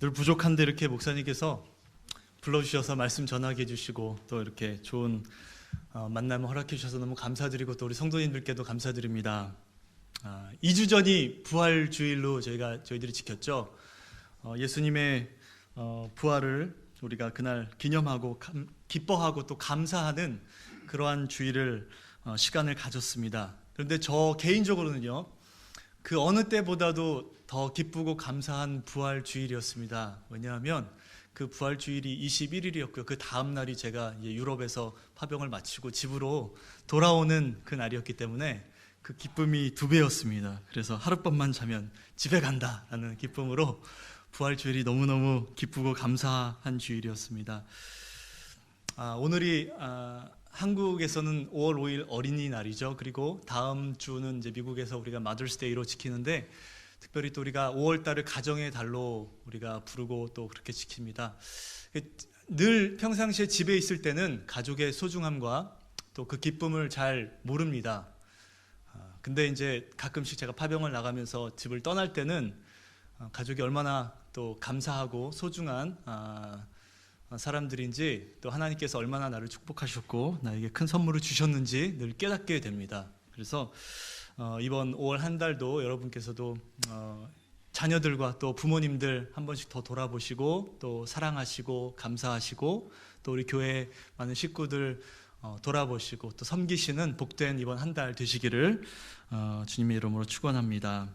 늘 부족한데 이렇게 목사님께서 불러주셔서 말씀 전하게 해주시고 또 이렇게 좋은 만남을 허락해 주셔서 너무 감사드리고 또 우리 성도님들께도 감사드립니다. 2주 전이 부활주일로 저희들이 지켰죠. 예수님의 부활을 우리가 그날 기념하고 기뻐하고 또 감사하는 그러한 주일을 시간을 가졌습니다. 그런데 저 개인적으로는요, 그 어느 때보다도 더 기쁘고 감사한 부활주일이었습니다. 왜냐하면 그 부활주일이 21일이었고요. 그 다음 날이 제가 유럽에서 파병을 마치고 집으로 돌아오는 그 날이었기 때문에 그 기쁨이 2배였습니다. 그래서 하룻밤만 자면 집에 간다라는 기쁨으로 부활주일이 너무너무 기쁘고 감사한 주일이었습니다. 오늘이 한국에서는 5월 5일 어린이날이죠. 그리고 다음 주는 이제 미국에서 우리가 마더스데이로 지키는데, 특별히 또 우리가 5월 달을 가정의 달로 우리가 부르고 또 그렇게 지킵니다. 늘 평상시에 집에 있을 때는 가족의 소중함과 또 그 기쁨을 잘 모릅니다. 근데 이제 가끔씩 제가 파병을 나가면서 집을 떠날 때는 가족이 얼마나 또 감사하고 소중한 사람들인지, 또 하나님께서 얼마나 나를 축복하셨고 나에게 큰 선물을 주셨는지 늘 깨닫게 됩니다. 그래서 이번 5월 한 달도 여러분께서도 자녀들과 또 부모님들 한 번씩 더 돌아보시고 또 사랑하시고 감사하시고 또 우리 교회 많은 식구들 돌아보시고 또 섬기시는 복된 이번 한 달 되시기를 주님의 이름으로 축원합니다.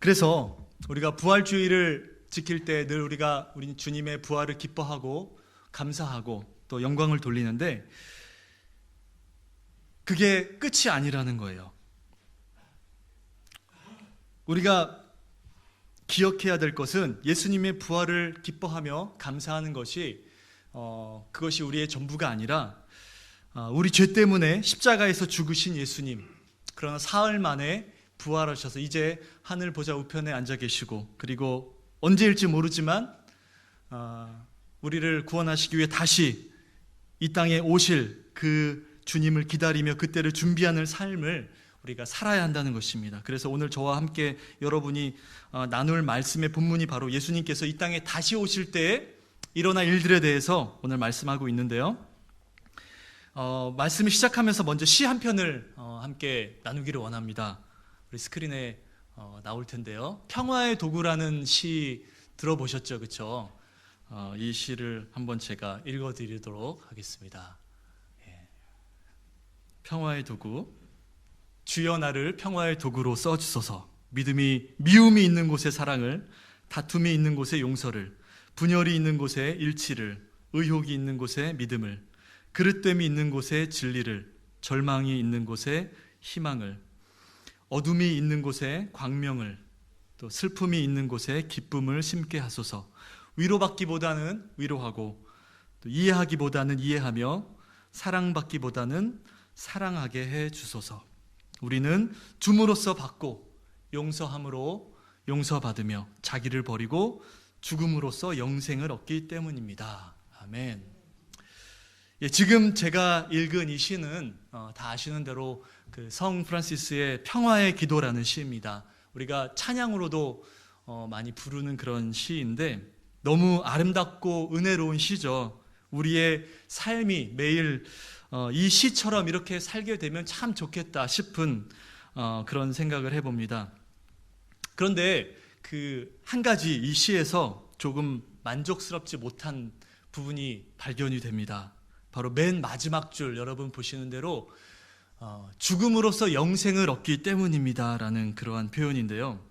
그래서 우리가 부활주일을 지킬 때 늘 우리 주님의 부활을 기뻐하고 감사하고 또 영광을 돌리는데, 그게 끝이 아니라는 거예요. 우리가 기억해야 될 것은 예수님의 부활을 기뻐하며 감사하는 것이 그것이 우리의 전부가 아니라, 우리 죄 때문에 십자가에서 죽으신 예수님, 그러나 사흘 만에 부활하셔서 이제 하늘 보좌 우편에 앉아 계시고, 그리고 언제일지 모르지만 우리를 구원하시기 위해 다시 이 땅에 오실 그 주님을 기다리며 그때를 준비하는 삶을 우리가 살아야 한다는 것입니다. 그래서 오늘 저와 함께 여러분이 나눌 말씀의 본문이 바로 예수님께서 이 땅에 다시 오실 때에 일어날 일들에 대해서 오늘 말씀하고 있는데요. 말씀을 시작하면서 먼저 시 한 편을 함께 나누기를 원합니다. 우리 스크린에 나올 텐데요. 평화의 도구라는 시 들어보셨죠? 그렇죠? 이 시를 한번 제가 읽어드리도록 하겠습니다. 평화의 도구. 주여 나를 평화의 도구로 써주소서. 미움이 있는 곳에 사랑을, 다툼이 있는 곳에 용서를, 분열이 있는 곳에 일치를, 의혹이 있는 곳에 믿음을, 그릇됨이 있는 곳에 진리를, 절망이 있는 곳에 희망을, 어둠이 있는 곳에 광명을, 또 슬픔이 있는 곳에 기쁨을 심게 하소서. 위로받기보다는 위로하고, 또 이해하기보다는 이해하며, 사랑받기보다는 사랑하게 해 주소서. 우리는 줌으로써 받고 용서함으로 용서받으며 자기를 버리고 죽음으로써 영생을 얻기 때문입니다. 아멘. 지금 제가 읽은 이 시는 다 아시는 대로 그 성 프란시스의 평화의 기도라는 시입니다. 우리가 찬양으로도 많이 부르는 그런 시인데 너무 아름답고 은혜로운 시죠. 우리의 삶이 매일 이 시처럼 이렇게 살게 되면 참 좋겠다 싶은 그런 생각을 해봅니다. 그런데 그 한 가지 이 시에서 조금 만족스럽지 못한 부분이 발견이 됩니다. 바로 맨 마지막 줄, 여러분 보시는 대로 죽음으로써 영생을 얻기 때문입니다 라는 그러한 표현인데요.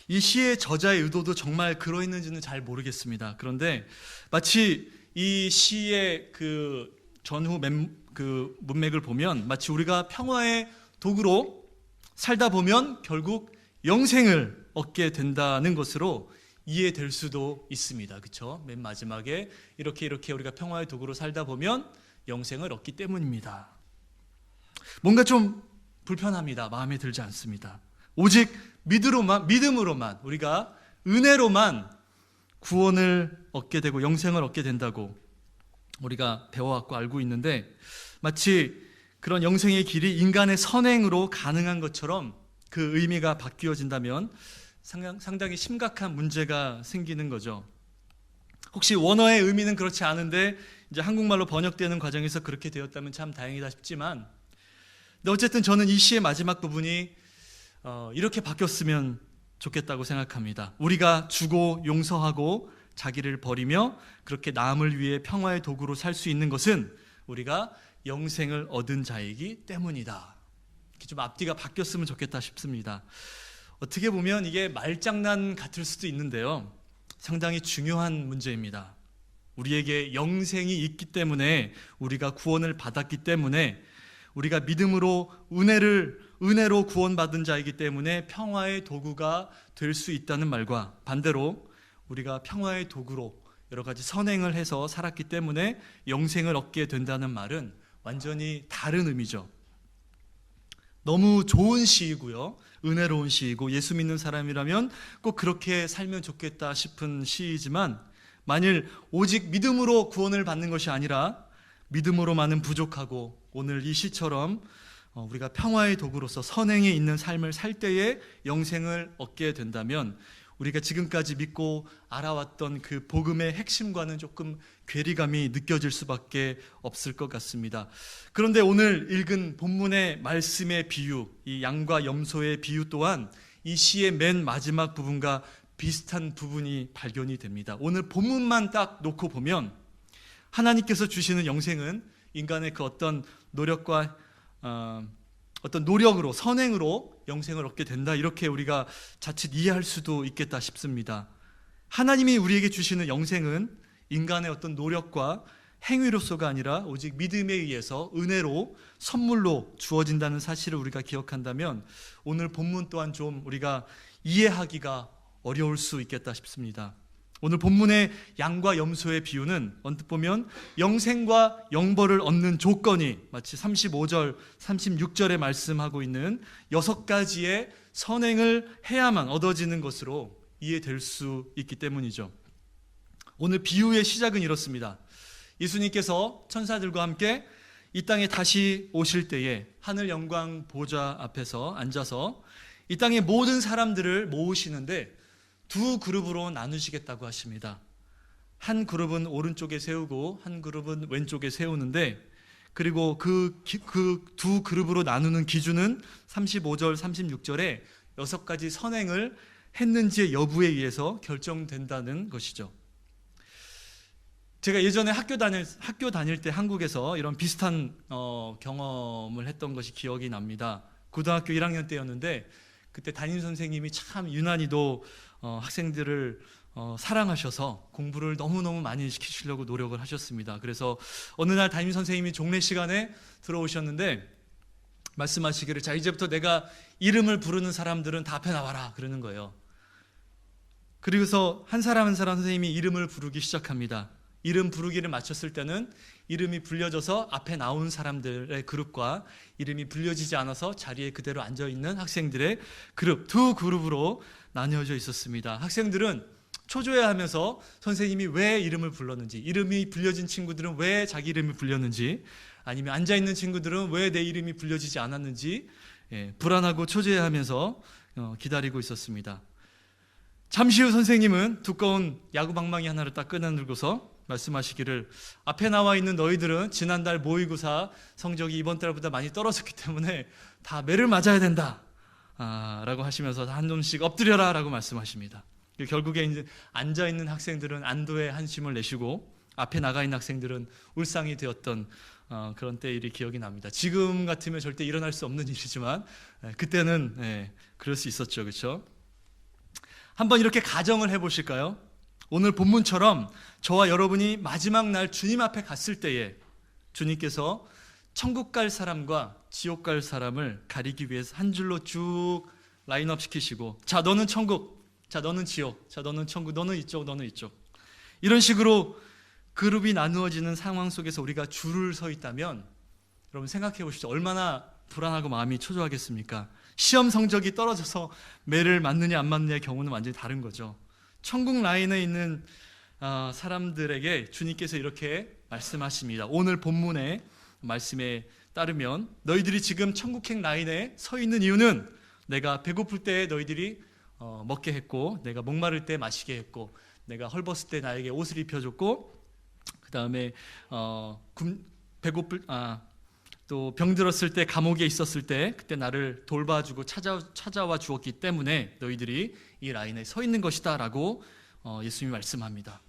이 시의 저자의 의도도 정말 그러했는지는 잘 모르겠습니다. 그런데 마치 이 시의 그 전후 그 문맥을 보면 마치 우리가 평화의 도구로 살다 보면 결국 영생을 얻게 된다는 것으로 이해될 수도 있습니다. 그렇죠? 맨 마지막에 이렇게 우리가 평화의 도구로 살다 보면 영생을 얻기 때문입니다. 뭔가 좀 불편합니다. 마음에 들지 않습니다. 오직 믿음으로만 우리가 은혜로만 구원을 얻게 되고 영생을 얻게 된다고 우리가 배워왔고 알고 있는데, 마치 그런 영생의 길이 인간의 선행으로 가능한 것처럼 그 의미가 바뀌어진다면 상당히 심각한 문제가 생기는 거죠. 혹시 원어의 의미는 그렇지 않은데 이제 한국말로 번역되는 과정에서 그렇게 되었다면 참 다행이다 싶지만, 근데 어쨌든 저는 이 시의 마지막 부분이 이렇게 바뀌었으면 좋겠다고 생각합니다. 우리가 주고 용서하고 자기를 버리며 그렇게 남을 위해 평화의 도구로 살 수 있는 것은 우리가 영생을 얻은 자이기 때문이다. 이렇게 좀 앞뒤가 바뀌었으면 좋겠다 싶습니다. 어떻게 보면 이게 말장난 같을 수도 있는데요, 상당히 중요한 문제입니다. 우리에게 영생이 있기 때문에, 우리가 구원을 받았기 때문에, 우리가 믿음으로 은혜로 구원받은 자이기 때문에 평화의 도구가 될 수 있다는 말과 반대로 우리가 평화의 도구로 여러 가지 선행을 해서 살았기 때문에 영생을 얻게 된다는 말은 완전히 다른 의미죠. 너무 좋은 시이고요, 은혜로운 시이고, 예수 믿는 사람이라면 꼭 그렇게 살면 좋겠다 싶은 시이지만, 만일 오직 믿음으로 구원을 받는 것이 아니라 믿음으로만은 부족하고 오늘 이 시처럼 우리가 평화의 도구로서 선행에 있는 삶을 살 때에 영생을 얻게 된다면, 우리가 지금까지 믿고 알아왔던 그 복음의 핵심과는 조금 괴리감이 느껴질 수밖에 없을 것 같습니다. 그런데 오늘 읽은 본문의 말씀의 비유, 이 양과 염소의 비유 또한 이 시의 맨 마지막 부분과 비슷한 부분이 발견이 됩니다. 오늘 본문만 딱 놓고 보면 하나님께서 주시는 영생은 인간의 그 어떤 노력과 어떤 노력으로, 선행으로 영생을 얻게 된다, 이렇게 우리가 자칫 이해할 수도 있겠다 싶습니다. 하나님이 우리에게 주시는 영생은 인간의 어떤 노력과 행위로서가 아니라 오직 믿음에 의해서 은혜로, 선물로 주어진다는 사실을 우리가 기억한다면 오늘 본문 또한 좀 우리가 이해하기가 어려울 수 있겠다 싶습니다. 오늘 본문의 양과 염소의 비유는 언뜻 보면 영생과 영벌을 얻는 조건이 마치 35절, 36절에 말씀하고 있는 6가지의 선행을 해야만 얻어지는 것으로 이해될 수 있기 때문이죠. 오늘 비유의 시작은 이렇습니다. 예수님께서 천사들과 함께 이 땅에 다시 오실 때에 하늘 영광 보좌 앞에서 앉아서 이 땅의 모든 사람들을 모으시는데 두 그룹으로 나누시겠다고 하십니다. 한 그룹은 오른쪽에 세우고 한 그룹은 왼쪽에 세우는데, 그리고 그 두 그룹으로 나누는 기준은 35절, 36절에 6가지 선행을 했는지의 여부에 의해서 결정된다는 것이죠. 제가 예전에 학교 다닐 때 한국에서 이런 비슷한 경험을 했던 것이 기억이 납니다. 고등학교 1학년 때였는데 그때 담임 선생님이 참 유난히도 학생들을 사랑하셔서 공부를 너무너무 많이 시키시려고 노력을 하셨습니다. 그래서 어느 날 담임 선생님이 종례 시간에 들어오셨는데 말씀하시기를, 자, 이제부터 내가 이름을 부르는 사람들은 다 앞에 나와라, 그러는 거예요. 그리고서 한 사람 한 사람 선생님이 이름을 부르기 시작합니다. 이름 부르기를 마쳤을 때는 이름이 불려져서 앞에 나온 사람들의 그룹과 이름이 불려지지 않아서 자리에 그대로 앉아있는 학생들의 그룹, 두 그룹으로 나뉘어져 있었습니다. 학생들은 초조해하면서 선생님이 왜 이름을 불렀는지, 이름이 불려진 친구들은 왜 자기 이름이 불렸는지, 아니면 앉아있는 친구들은 왜 내 이름이 불려지지 않았는지 불안하고 초조해하면서 기다리고 있었습니다. 잠시 후 선생님은 두꺼운 야구방망이 하나를 딱 꺼내들고서 말씀하시기를, 앞에 나와 있는 너희들은 지난달 모의고사 성적이 이번 달보다 많이 떨어졌기 때문에 다 매를 맞아야 된다 라고 하시면서 한 놈씩 엎드려라 라고 말씀하십니다. 결국에 이제 앉아있는 학생들은 안도의 한심을 내쉬고 앞에 나가 있는 학생들은 울상이 되었던 그런 때 일이 기억이 납니다. 지금 같으면 절대 일어날 수 없는 일이지만 그때는 그럴 수 있었죠. 그렇죠? 한번 이렇게 가정을 해보실까요? 오늘 본문처럼 저와 여러분이 마지막 날 주님 앞에 갔을 때에 주님께서 천국 갈 사람과 지옥 갈 사람을 가리기 위해서 한 줄로 쭉 라인업 시키시고, 자, 너는 천국, 자, 너는 지옥, 자, 너는 천국, 너는 이쪽, 너는 이쪽, 이런 식으로 그룹이 나누어지는 상황 속에서 우리가 줄을 서 있다면 여러분 생각해 보십시오. 얼마나 불안하고 마음이 초조하겠습니까? 시험 성적이 떨어져서 매를 맞느냐 안 맞느냐의 경우는 완전히 다른 거죠. 천국 라인에 있는 사람들에게 주님께서 이렇게 말씀하십니다. 오늘 본문의 말씀에 따르면 너희들이 지금 천국행 라인에 서 있는 이유는 내가 배고플 때 너희들이 먹게 했고, 내가 목마를 때 마시게 했고, 내가 헐벗을 때 나에게 옷을 입혀줬고, 그 다음에 또 병들었을 때, 감옥에 있었을 때 그때 나를 돌봐주고 찾아와 주었기 때문에 너희들이 이 라인에 서 있는 것이다 라고 예수님이 말씀합니다.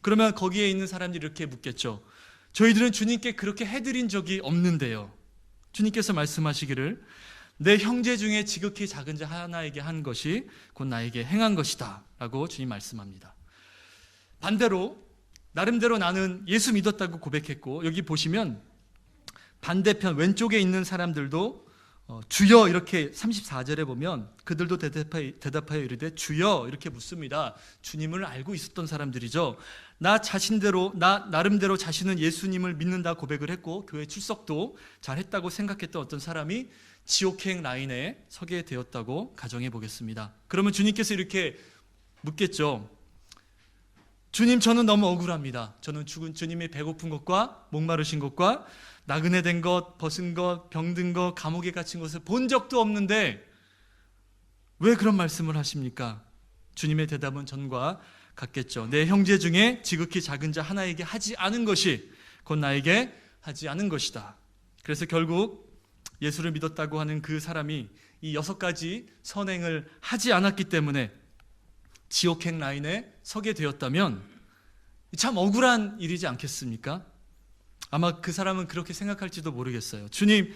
그러면 거기에 있는 사람들이 이렇게 묻겠죠. 저희들은 주님께 그렇게 해드린 적이 없는데요. 주님께서 말씀하시기를 내 형제 중에 지극히 작은 자 하나에게 한 것이 곧 나에게 행한 것이다 라고 주님 말씀합니다. 반대로 나름대로 나는 예수 믿었다고 고백했고, 여기 보시면 반대편 왼쪽에 있는 사람들도 주여 이렇게 34절에 보면 그들도 대답하여 이르되 주여 이렇게 묻습니다. 주님을 알고 있었던 사람들이죠. 나름대로 자신은 예수님을 믿는다 고백을 했고 교회 출석도 잘했다고 생각했던 어떤 사람이 지옥행 라인에 서게 되었다고 가정해 보겠습니다. 그러면 주님께서 이렇게 묻겠죠. 주님, 저는 너무 억울합니다. 저는 죽은 주님의 배고픈 것과 목마르신 것과 나그네 된 것, 벗은 것, 병든 것, 감옥에 갇힌 것을 본 적도 없는데 왜 그런 말씀을 하십니까? 주님의 대답은 전과 같겠죠. 내 형제 중에 지극히 작은 자 하나에게 하지 않은 것이 곧 나에게 하지 않은 것이다. 그래서 결국 예수를 믿었다고 하는 그 사람이 이 6가지 선행을 하지 않았기 때문에 지옥행 라인에 서게 되었다면 참 억울한 일이지 않겠습니까? 아마 그 사람은 그렇게 생각할지도 모르겠어요. 주님,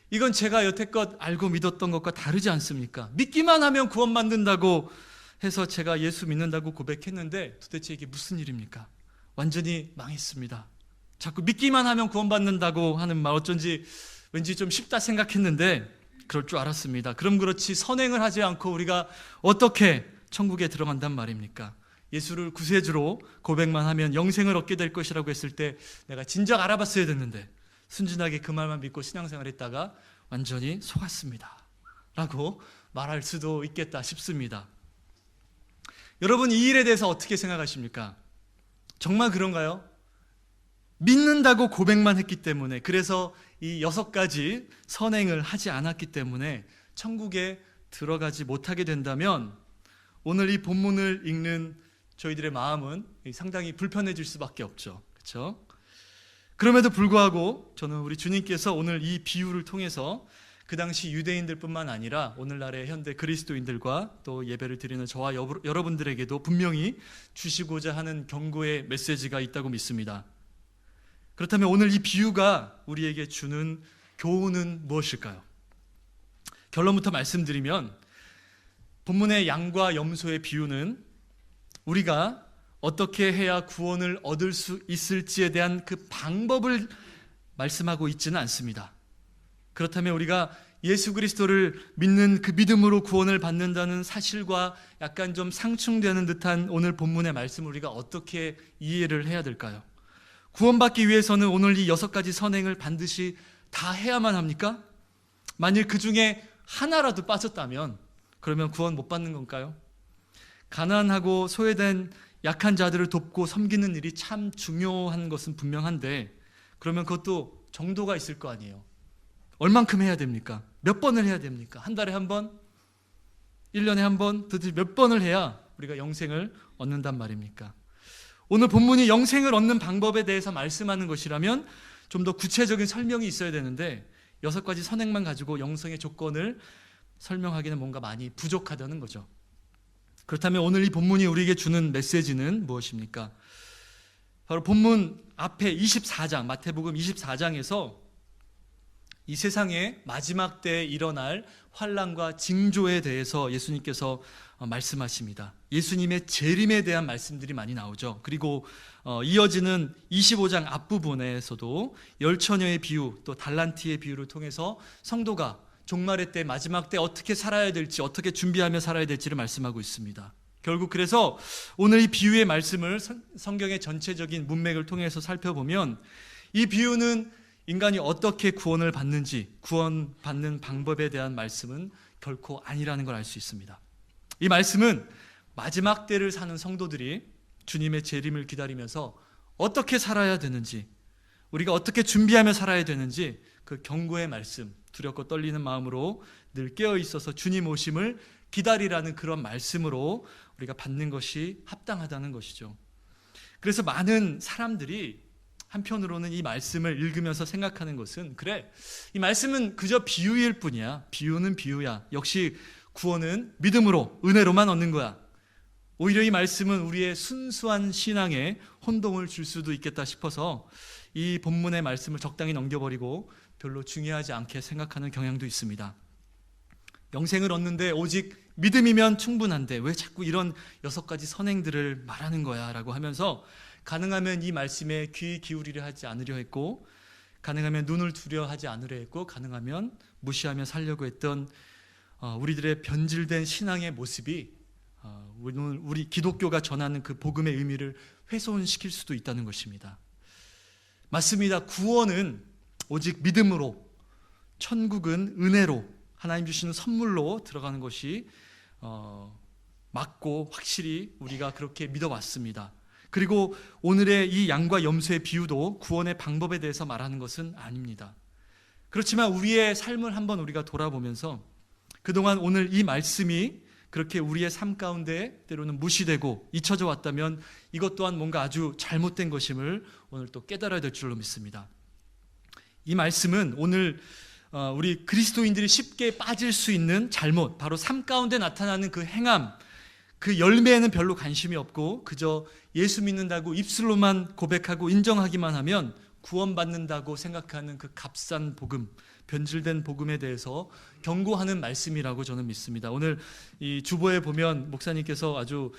이건 제가 여태껏 알고 믿었던 것과 다르지 않습니까? 믿기만 하면 구원받는다고 해서 제가 예수 믿는다고 고백했는데 도대체 이게 무슨 일입니까? 완전히 망했습니다. 자꾸 믿기만 하면 구원받는다고 하는 말 어쩐지 왠지 좀 쉽다 생각했는데 그럴 줄 알았습니다. 그럼 그렇지 선행을 하지 않고 우리가 어떻게 천국에 들어간단 말입니까? 예수를 구세주로 고백만 하면 영생을 얻게 될 것이라고 했을 때 내가 진작 알아봤어야 됐는데 순진하게 그 말만 믿고 신앙생활 했다가 완전히 속았습니다 라고 말할 수도 있겠다 싶습니다. 여러분, 이 일에 대해서 어떻게 생각하십니까? 정말 그런가요? 믿는다고 고백만 했기 때문에, 그래서 이 6가지 선행을 하지 않았기 때문에 천국에 들어가지 못하게 된다면 오늘 이 본문을 읽는 저희들의 마음은 상당히 불편해질 수밖에 없죠. 그렇죠? 그럼에도 불구하고 저는 우리 주님께서 오늘 이 비유를 통해서 그 당시 유대인들뿐만 아니라 오늘날의 현대 그리스도인들과 또 예배를 드리는 저와 여러분들에게도 분명히 주시고자 하는 경고의 메시지가 있다고 믿습니다. 그렇다면 오늘 이 비유가 우리에게 주는 교훈은 무엇일까요? 결론부터 말씀드리면 본문의 양과 염소의 비유는 우리가 어떻게 해야 구원을 얻을 수 있을지에 대한 그 방법을 말씀하고 있지는 않습니다. 그렇다면 우리가 예수 그리스도를 믿는 그 믿음으로 구원을 받는다는 사실과 약간 좀 상충되는 듯한 오늘 본문의 말씀을 우리가 어떻게 이해를 해야 될까요? 구원받기 위해서는 오늘 이 6가지 선행을 반드시 다 해야만 합니까? 만일 그 중에 하나라도 빠졌다면 그러면 구원 못 받는 건가요? 가난하고 소외된 약한 자들을 돕고 섬기는 일이 참 중요한 것은 분명한데 그러면 그것도 정도가 있을 거 아니에요. 얼만큼 해야 됩니까? 몇 번을 해야 됩니까? 한 달에 한 번? 1년에 한 번? 도대체 몇 번을 해야 우리가 영생을 얻는단 말입니까? 오늘 본문이 영생을 얻는 방법에 대해서 말씀하는 것이라면 좀 더 구체적인 설명이 있어야 되는데 6가지 선행만 가지고 영생의 조건을 설명하기는 뭔가 많이 부족하다는 거죠. 그렇다면 오늘 이 본문이 우리에게 주는 메시지는 무엇입니까? 바로 본문 앞에 24장, 마태복음 24장에서 이 세상의 마지막 때에 일어날 환난과 징조에 대해서 예수님께서 말씀하십니다. 예수님의 재림에 대한 말씀들이 많이 나오죠. 그리고 이어지는 25장 앞부분에서도 열처녀의 비유, 또 달란트의 비유를 통해서 성도가 종말의 때, 마지막 때 어떻게 살아야 될지, 어떻게 준비하며 살아야 될지를 말씀하고 있습니다. 결국 그래서 오늘 이 비유의 말씀을 성경의 전체적인 문맥을 통해서 살펴보면 이 비유는 인간이 어떻게 구원을 받는지, 구원받는 방법에 대한 말씀은 결코 아니라는 걸 알 수 있습니다. 이 말씀은 마지막 때를 사는 성도들이 주님의 재림을 기다리면서 어떻게 살아야 되는지, 우리가 어떻게 준비하며 살아야 되는지 그 경고의 말씀, 두렵고 떨리는 마음으로 늘 깨어 있어서 주님 오심을 기다리라는 그런 말씀으로 우리가 받는 것이 합당하다는 것이죠. 그래서 많은 사람들이 한편으로는 이 말씀을 읽으면서 생각하는 것은, 그래, 이 말씀은 그저 비유일 뿐이야. 비유는 비유야. 역시 구원은 믿음으로, 은혜로만 얻는 거야. 오히려 이 말씀은 우리의 순수한 신앙에 혼동을 줄 수도 있겠다 싶어서 이 본문의 말씀을 적당히 넘겨버리고 별로 중요하지 않게 생각하는 경향도 있습니다. 영생을 얻는데 오직 믿음이면 충분한데 왜 자꾸 이런 6가지 선행들을 말하는 거야 라고 하면서 가능하면 이 말씀에 귀 기울이려 하지 않으려 했고, 가능하면 눈을 두려 하지 않으려 했고, 가능하면 무시하며 살려고 했던 우리들의 변질된 신앙의 모습이 우리 기독교가 전하는 그 복음의 의미를 훼손시킬 수도 있다는 것입니다. 맞습니다. 구원은 오직 믿음으로, 천국은 은혜로, 하나님 주시는 선물로 들어가는 것이 맞고 확실히 우리가 그렇게 믿어왔습니다. 그리고 오늘의 이 양과 염소의 비유도 구원의 방법에 대해서 말하는 것은 아닙니다. 그렇지만 우리의 삶을 한번 우리가 돌아보면서 그동안 오늘 이 말씀이 그렇게 우리의 삶 가운데 때로는 무시되고 잊혀져 왔다면 이것 또한 뭔가 아주 잘못된 것임을 오늘 또 깨달아야 될 줄로 믿습니다. 이 말씀은 오늘 우리 그리스도인들이 쉽게 빠질 수 있는 잘못, 바로 삶 가운데 나타나는 그 행함, 그 열매에는 별로 관심이 없고 그저 예수 믿는다고 입술로만 고백하고 인정하기만 하면 구원받는다고 생각하는 그 값싼 복음, 변질된 복음에 대해서 경고하는 말씀이라고 저는 믿습니다. 오늘 이 주보에 보면 목사님께서 아주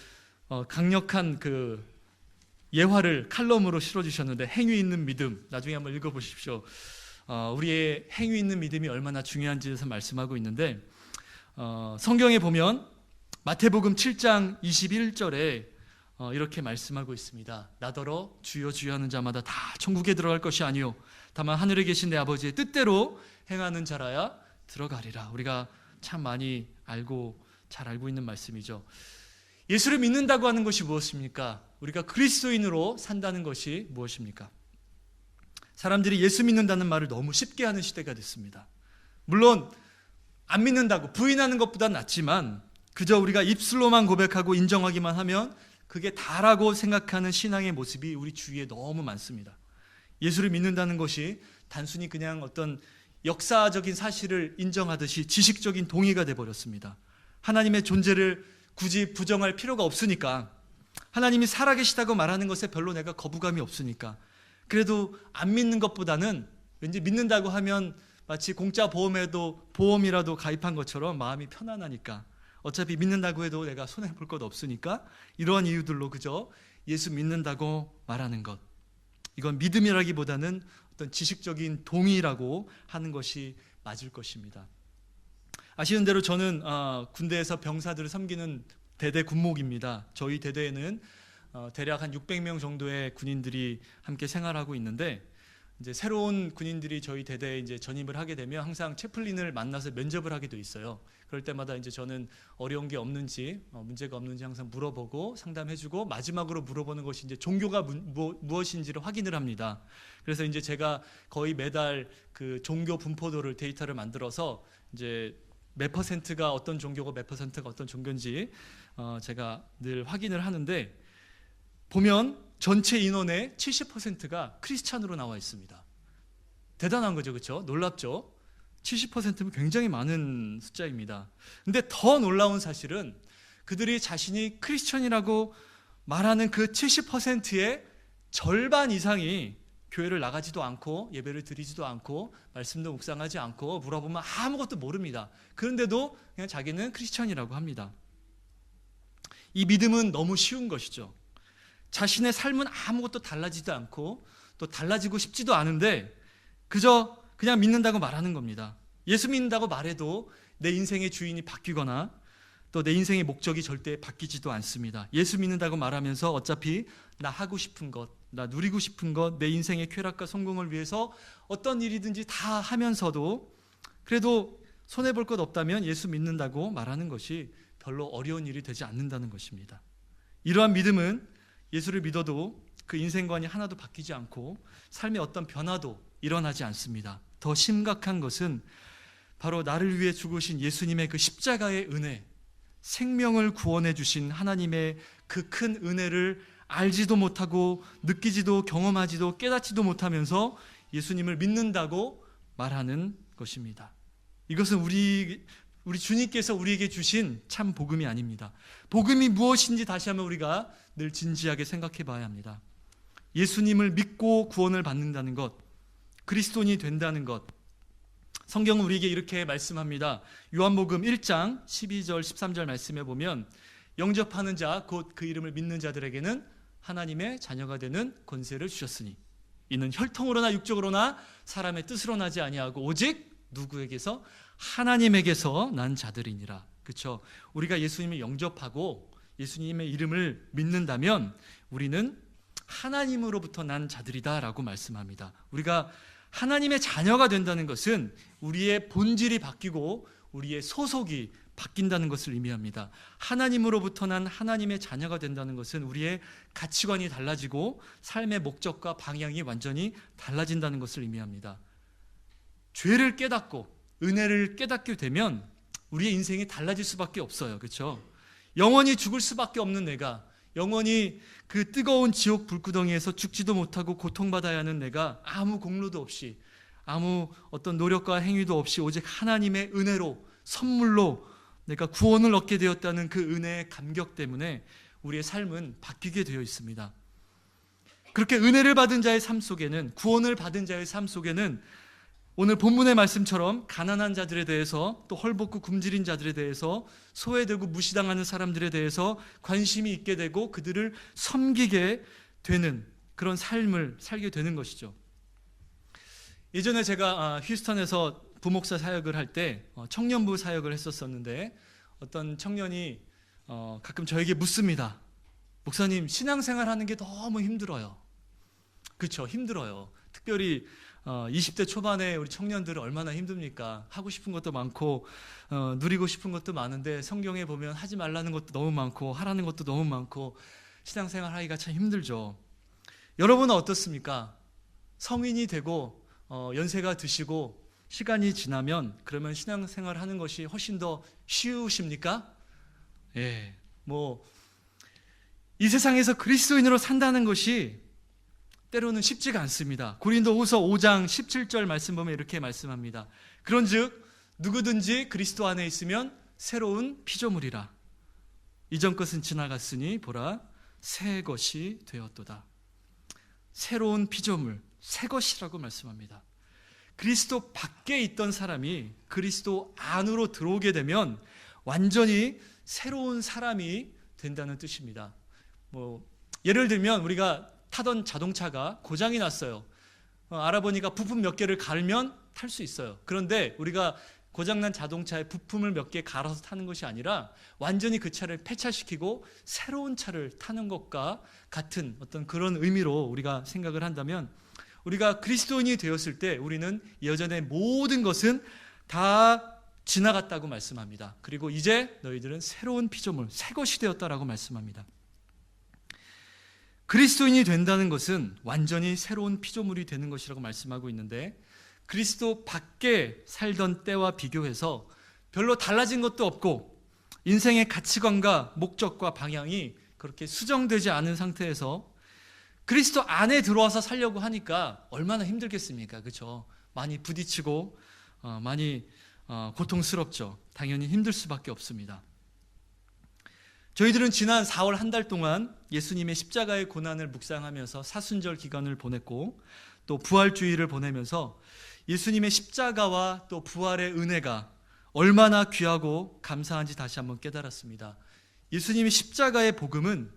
강력한 그 예화를 칼럼으로 실어주셨는데, 행위 있는 믿음, 나중에 한번 읽어보십시오. 우리의 행위 있는 믿음이 얼마나 중요한지에서 말씀하고 있는데, 성경에 보면 마태복음 7장 21절에 이렇게 말씀하고 있습니다. 나더러 주여 주여 하는 자마다 다 천국에 들어갈 것이 아니요 다만 하늘에 계신 내 아버지의 뜻대로 행하는 자라야 들어가리라. 우리가 참 많이 잘 알고 있는 말씀이죠. 예수를 믿는다고 하는 것이 무엇입니까? 우리가 그리스도인으로 산다는 것이 무엇입니까? 사람들이 예수 믿는다는 말을 너무 쉽게 하는 시대가 됐습니다. 물론 안 믿는다고 부인하는 것보다 낫지만 그저 우리가 입술로만 고백하고 인정하기만 하면 그게 다라고 생각하는 신앙의 모습이 우리 주위에 너무 많습니다. 예수를 믿는다는 것이 단순히 그냥 어떤 역사적인 사실을 인정하듯이 지식적인 동의가 되어버렸습니다. 하나님의 존재를 굳이 부정할 필요가 없으니까, 하나님이 살아계시다고 말하는 것에 별로 내가 거부감이 없으니까, 그래도 안 믿는 것보다는 왠지 믿는다고 하면 마치 공짜 보험에도 보험이라도 가입한 것처럼 마음이 편안하니까, 어차피 믿는다고 해도 내가 손해볼 것 없으니까 이러한 이유들로 그저 예수 믿는다고 말하는 것, 이건 믿음이라기보다는 어떤 지식적인 동의라고 하는 것이 맞을 것입니다. 아시는 대로 저는 군대에서 병사들을 섬기는 대대 군목입니다. 저희 대대에는 대략 한 600명 정도의 군인들이 함께 생활하고 있는데, 이제 새로운 군인들이 저희 대대에 이제 전입을 하게 되면 항상 채플린을 만나서 면접을 하게 돼 있어요. 그럴 때마다 이제 저는 어려운 게 없는지, 문제가 없는지 항상 물어보고 상담해주고, 마지막으로 물어보는 것이 이제 종교가 무엇인지를 확인을 합니다. 그래서 이제 제가 거의 매달 그 종교 분포도를 데이터를 만들어서 이제 몇 퍼센트가 어떤 종교고 몇 퍼센트가 어떤 종교인지 제가 늘 확인을 하는데, 보면 전체 인원의 70%가 크리스찬으로 나와 있습니다. 대단한 거죠, 그렇죠? 놀랍죠? 70%면 굉장히 많은 숫자입니다. 근데 더 놀라운 사실은 그들이 자신이 크리스천이라고 말하는 그 70%의 절반 이상이 교회를 나가지도 않고 예배를 드리지도 않고 말씀도 묵상하지 않고 물어보면 아무것도 모릅니다. 그런데도 그냥 자기는 크리스천이라고 합니다. 이 믿음은 너무 쉬운 것이죠. 자신의 삶은 아무것도 달라지도 않고 또 달라지고 싶지도 않은데 그저 그냥 믿는다고 말하는 겁니다. 예수 믿는다고 말해도 내 인생의 주인이 바뀌거나 또 내 인생의 목적이 절대 바뀌지도 않습니다. 예수 믿는다고 말하면서 어차피 나 하고 싶은 것, 나 누리고 싶은 것, 내 인생의 쾌락과 성공을 위해서 어떤 일이든지 다 하면서도 그래도 손해볼 것 없다면 예수 믿는다고 말하는 것이 별로 어려운 일이 되지 않는다는 것입니다. 이러한 믿음은 예수를 믿어도 그 인생관이 하나도 바뀌지 않고 삶의 어떤 변화도 일어나지 않습니다. 더 심각한 것은 바로 나를 위해 죽으신 예수님의 그 십자가의 은혜, 생명을 구원해 주신 하나님의 그 큰 은혜를 알지도 못하고 느끼지도 경험하지도 깨닫지도 못하면서 예수님을 믿는다고 말하는 것입니다. 이것은 우리 주님께서 우리에게 주신 참 복음이 아닙니다. 복음이 무엇인지 다시 한번 우리가 늘 진지하게 생각해 봐야 합니다. 예수님을 믿고 구원을 받는다는 것, 그리스도인이 된다는 것, 성경은 우리에게 이렇게 말씀합니다. 요한복음 1장 12절 13절 말씀에 보면 영접하는 자 곧 그 이름을 믿는 자들에게는 하나님의 자녀가 되는 권세를 주셨으니 이는 혈통으로나 육적으로나 사람의 뜻으로 나지 아니하고 오직 누구에게서? 하나님에게서 난 자들이니라. 그렇죠? 우리가 예수님을 영접하고 예수님의 이름을 믿는다면 우리는 하나님으로부터 난 자들이다라고 말씀합니다. 우리가 하나님의 자녀가 된다는 것은 우리의 본질이 바뀌고 우리의 소속이 바뀐다는 것을 의미합니다. 하나님으로부터 난 하나님의 자녀가 된다는 것은 우리의 가치관이 달라지고 삶의 목적과 방향이 완전히 달라진다는 것을 의미합니다. 죄를 깨닫고 은혜를 깨닫게 되면 우리의 인생이 달라질 수밖에 없어요. 그렇죠? 영원히 죽을 수밖에 없는 내가, 영원히 그 뜨거운 지옥 불구덩이에서 죽지도 못하고 고통받아야 하는 내가 아무 공로도 없이 아무 어떤 노력과 행위도 없이 오직 하나님의 은혜로 선물로 내가 구원을 얻게 되었다는 그 은혜의 감격 때문에 우리의 삶은 바뀌게 되어 있습니다. 그렇게 은혜를 받은 자의 삶 속에는, 구원을 받은 자의 삶 속에는 오늘 본문의 말씀처럼 가난한 자들에 대해서, 또 헐벗고 굶주린 자들에 대해서, 소외되고 무시당하는 사람들에 대해서 관심이 있게 되고 그들을 섬기게 되는 그런 삶을 살게 되는 것이죠. 예전에 제가 휴스턴에서 부목사 사역을 할 때 청년부 사역을 했었었는데 어떤 청년이 가끔 저에게 묻습니다. 목사님, 신앙생활 하는 게 너무 힘들어요. 그렇죠, 힘들어요. 특별히 20대 초반에 우리 청년들은 얼마나 힘듭니까? 하고 싶은 것도 많고 누리고 싶은 것도 많은데 성경에 보면 하지 말라는 것도 너무 많고 하라는 것도 너무 많고 신앙생활 하기가 참 힘들죠. 여러분은 어떻습니까? 성인이 되고 연세가 드시고 시간이 지나면 그러면 신앙생활 하는 것이 훨씬 더 쉬우십니까? 예, 이 세상에서 그리스도인으로 산다는 것이 때로는 쉽지가 않습니다. 고린도후서 5장 17절 말씀 보면 이렇게 말씀합니다. 그런즉 누구든지 그리스도 안에 있으면 새로운 피조물이라. 이전 것은 지나갔으니 보라 새 것이 되었도다. 새로운 피조물, 새 것이라고 말씀합니다. 그리스도 밖에 있던 사람이 그리스도 안으로 들어오게 되면 완전히 새로운 사람이 된다는 뜻입니다. 예를 들면 우리가 타던 자동차가 고장이 났어요. 알아보니까 부품 몇 개를 갈면 탈 수 있어요. 그런데 우리가 고장난 자동차에 부품을 몇 개 갈아서 타는 것이 아니라 완전히 그 차를 폐차시키고 새로운 차를 타는 것과 같은 어떤 그런 의미로 우리가 생각을 한다면 우리가 그리스도인이 되었을 때 우리는 예전의 모든 것은 다 지나갔다고 말씀합니다. 그리고 이제 너희들은 새로운 피조물, 새 것이 되었다라고 말씀합니다. 그리스도인이 된다는 것은 완전히 새로운 피조물이 되는 것이라고 말씀하고 있는데 그리스도 밖에 살던 때와 비교해서 별로 달라진 것도 없고 인생의 가치관과 목적과 방향이 그렇게 수정되지 않은 상태에서 그리스도 안에 들어와서 살려고 하니까 얼마나 힘들겠습니까? 그렇죠? 많이 부딪히고 많이 고통스럽죠. 당연히 힘들 수밖에 없습니다. 저희들은 지난 4월 한 달 동안 예수님의 십자가의 고난을 묵상하면서 사순절 기간을 보냈고 또 부활주의를 보내면서 예수님의 십자가와 또 부활의 은혜가 얼마나 귀하고 감사한지 다시 한번 깨달았습니다. 예수님의 십자가의 복음은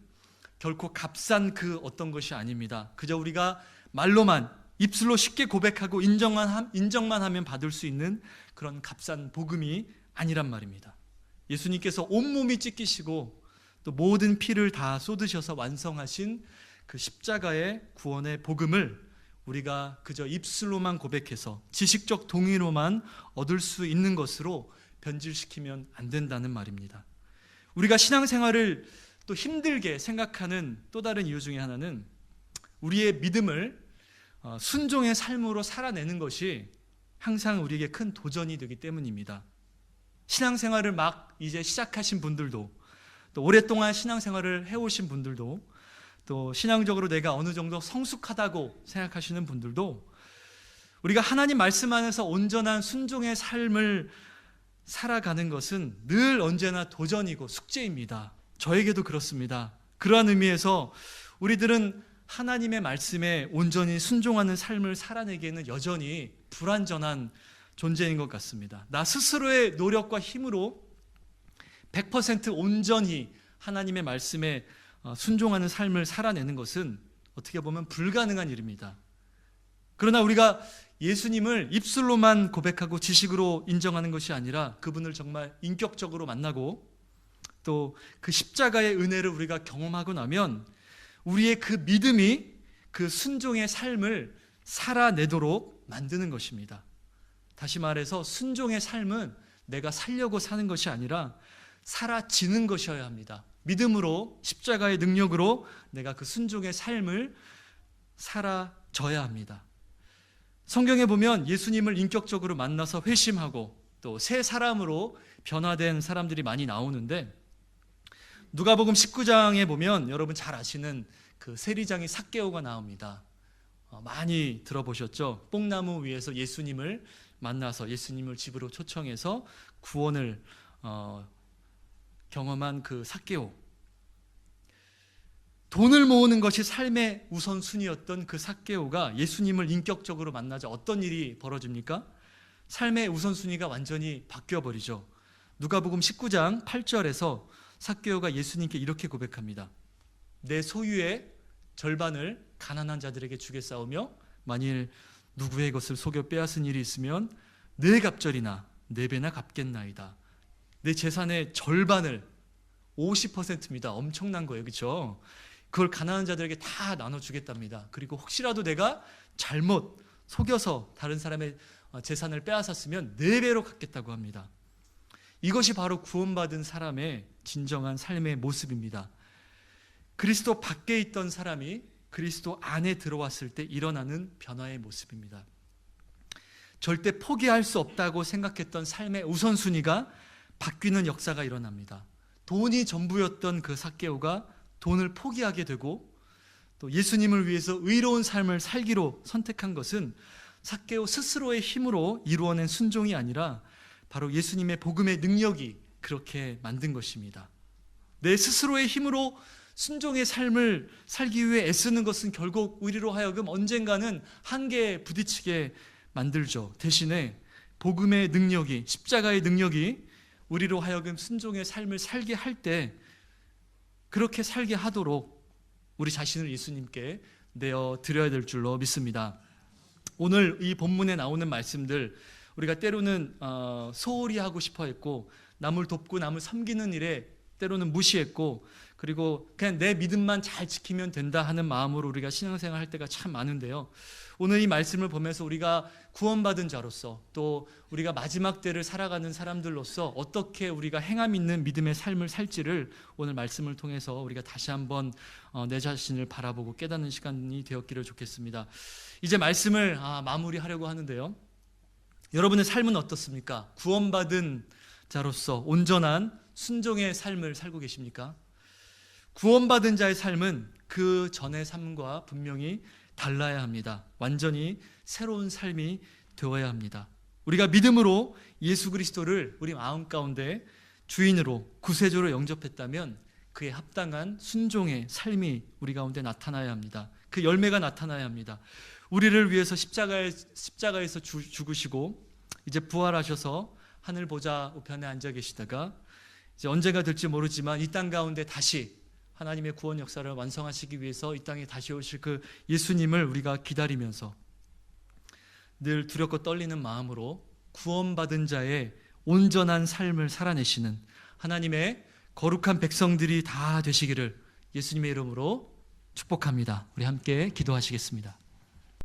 결코 값싼 그 어떤 것이 아닙니다. 그저 우리가 말로만 입술로 쉽게 고백하고 인정만 하면 받을 수 있는 그런 값싼 복음이 아니란 말입니다. 예수님께서 온몸이 찢기시고 또 모든 피를 다 쏟으셔서 완성하신 그 십자가의 구원의 복음을 우리가 그저 입술로만 고백해서 지식적 동의로만 얻을 수 있는 것으로 변질시키면 안 된다는 말입니다. 우리가 신앙생활을 또 힘들게 생각하는 또 다른 이유 중에 하나는 우리의 믿음을 순종의 삶으로 살아내는 것이 항상 우리에게 큰 도전이 되기 때문입니다. 신앙생활을 막 이제 시작하신 분들도, 또 오랫동안 신앙생활을 해오신 분들도, 또 신앙적으로 내가 어느 정도 성숙하다고 생각하시는 분들도 우리가 하나님 말씀 안에서 온전한 순종의 삶을 살아가는 것은 늘 언제나 도전이고 숙제입니다. 저에게도 그렇습니다. 그러한 의미에서 우리들은 하나님의 말씀에 온전히 순종하는 삶을 살아내기에는 여전히 불완전한 존재인 것 같습니다. 나 스스로의 노력과 힘으로 100% 온전히 하나님의 말씀에 순종하는 삶을 살아내는 것은 어떻게 보면 불가능한 일입니다. 그러나 우리가 예수님을 입술로만 고백하고 지식으로 인정하는 것이 아니라 그분을 정말 인격적으로 만나고 또 그 십자가의 은혜를 우리가 경험하고 나면 우리의 그 믿음이 그 순종의 삶을 살아내도록 만드는 것입니다. 다시 말해서 순종의 삶은 내가 살려고 사는 것이 아니라 사라지는 것이어야 합니다. 믿음으로, 십자가의 능력으로 내가 그 순종의 삶을 살아져야 합니다. 성경에 보면 예수님을 인격적으로 만나서 회심하고 또 새 사람으로 변화된 사람들이 많이 나오는데, 누가복음 19장에 보면 여러분 잘 아시는 그 세리장이 삭개오가 나옵니다. 많이 들어보셨죠? 뽕나무 위에서 예수님을 만나서 예수님을 집으로 초청해서 구원을 경험한 그 삭개오. 돈을 모으는 것이 삶의 우선순위였던 그 삭개오가 예수님을 인격적으로 만나자 어떤 일이 벌어집니까? 삶의 우선순위가 완전히 바뀌어버리죠. 누가복음 19장 8절에서 삭개오가 예수님께 이렇게 고백합니다. 내 소유의 절반을 가난한 자들에게 주겠사오며 만일 누구의 것을 속여 빼앗은 일이 있으면 네 갑절이나 네 배나 갚겠나이다. 내 재산의 절반을, 50%입니다. 엄청난 거예요. 그렇죠? 그걸 가난한 자들에게 다 나눠주겠답니다. 그리고 혹시라도 내가 잘못 속여서 다른 사람의 재산을 빼앗았으면 4배로 갚겠다고 합니다. 이것이 바로 구원받은 사람의 진정한 삶의 모습입니다. 그리스도 밖에 있던 사람이 그리스도 안에 들어왔을 때 일어나는 변화의 모습입니다. 절대 포기할 수 없다고 생각했던 삶의 우선순위가 바뀌는 역사가 일어납니다. 돈이 전부였던 그 삭개오가 돈을 포기하게 되고 또 예수님을 위해서 의로운 삶을 살기로 선택한 것은 삭개오 스스로의 힘으로 이루어낸 순종이 아니라 바로 예수님의 복음의 능력이 그렇게 만든 것입니다. 내 스스로의 힘으로 순종의 삶을 살기 위해 애쓰는 것은 결국 우리로 하여금 언젠가는 한계에 부딪히게 만들죠. 대신에 복음의 능력이, 십자가의 능력이 우리로 하여금 순종의 삶을 살게 할 때 그렇게 살게 하도록 우리 자신을 예수님께 내어 드려야 될 줄로 믿습니다. 오늘 이 본문에 나오는 말씀들 우리가 때로는 소홀히 하고 싶어 했고 남을 돕고 남을 섬기는 일에 때로는 무시했고 그리고 그냥 내 믿음만 잘 지키면 된다 하는 마음으로 우리가 신앙생활 할 때가 참 많은데요. 오늘 이 말씀을 보면서 우리가 구원받은 자로서 또 우리가 마지막 때를 살아가는 사람들로서 어떻게 우리가 행함 있는 믿음의 삶을 살지를 오늘 말씀을 통해서 우리가 다시 한번 내 자신을 바라보고 깨닫는 시간이 되었기를 좋겠습니다. 이제 말씀을 마무리하려고 하는데요. 여러분의 삶은 어떻습니까? 구원받은 자로서 온전한 순종의 삶을 살고 계십니까? 구원받은 자의 삶은 그 전의 삶과 분명히 달라야 합니다. 완전히 새로운 삶이 되어야 합니다. 우리가 믿음으로 예수 그리스도를 우리 마음 가운데 주인으로 구세주로 영접했다면 그에 합당한 순종의 삶이 우리 가운데 나타나야 합니다. 그 열매가 나타나야 합니다. 우리를 위해서 십자가에서 죽으시고 이제 부활하셔서 하늘 보좌 우편에 앉아 계시다가 이제 언제가 될지 모르지만 이 땅 가운데 다시 하나님의 구원 역사를 완성하시기 위해서 이 땅에 다시 오실 그 예수님을 우리가 기다리면서 늘 두렵고 떨리는 마음으로 구원받은 자의 온전한 삶을 살아내시는 하나님의 거룩한 백성들이 다 되시기를 예수님의 이름으로 축복합니다. 우리 함께 기도하시겠습니다.